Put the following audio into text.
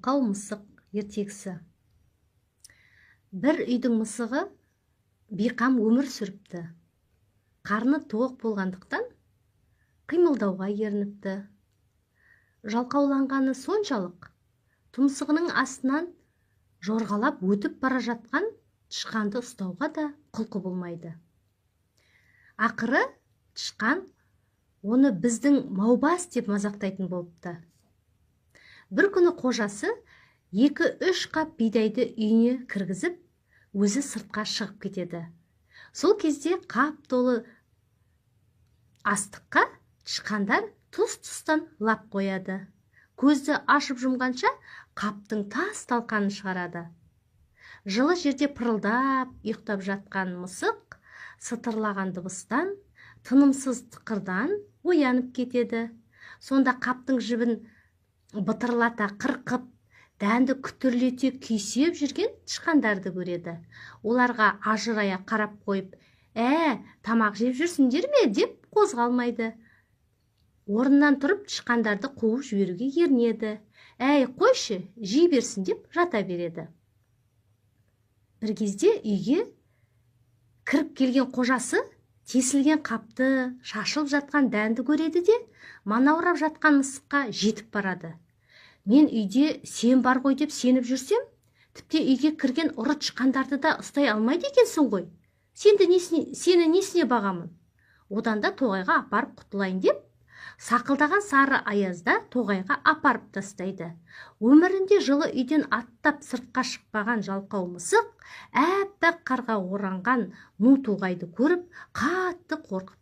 Жалқау мысық ертегісі. Бір үйдің мысығы бейқам өмір сүріпті. Қарны тоқ болғандықтан қимылдауға ерініпті. Жалқауланғаны соншалық, тұмсығының астынан жорғалап өтіп бара жатқан тышқанды ұстауға да құлқы болмайды. Ақыры тышқан оны біздің маубас деп мазақтайтын болыпты. Бір күні қожасы 2-3 қап бидайды үйіне кіргізіп, өзі сыртқа шығып кетеді. Сол кезде қап толы астыққа тышқандар тұс-тұстан лап қояды. Көзді ашып жұмғанша қаптың тас талқанын шығарады. Жылы жерде пырылдап ұйықтап жатқан мысық сытырлаған дыбыстан, тынымсыз тықырдан оянып кетеді. Сонда қаптың жібін бытырлата қырқып, дәнді күтірлете күйсеп жүрген тышқандарды көреді. Оларға ажырая қарап қойып, тамақ жеп жүрсіңдер ме деп қозғалмайды. Орнынан тұрып тышқандарды қуып жіберуге ерінеді. Қойшы, жей берсін деп жата береді. Бір кезде үйге кіріп келген қожасы тесілген қапты, шашылып жатқан дәнді көреді де, манаурап жатқан мысыққа жетіп барады. Мен үйде сен бар ғой деп сеніп жүрсем, тіпті үйге кірген ұры тышқандарды да ұстай алмайды екенсің ғой. Сені несіне бағамын? Одан да тоғайға апарып құтылайын деп, сақылдаған сары аязда тоғайға апарып тастайды. Өмірінде жылы үйден аттап сыртқа шықпаған жалқау мысық, әппақ қарға оранған ну тоғайды көріп, қатты қорқып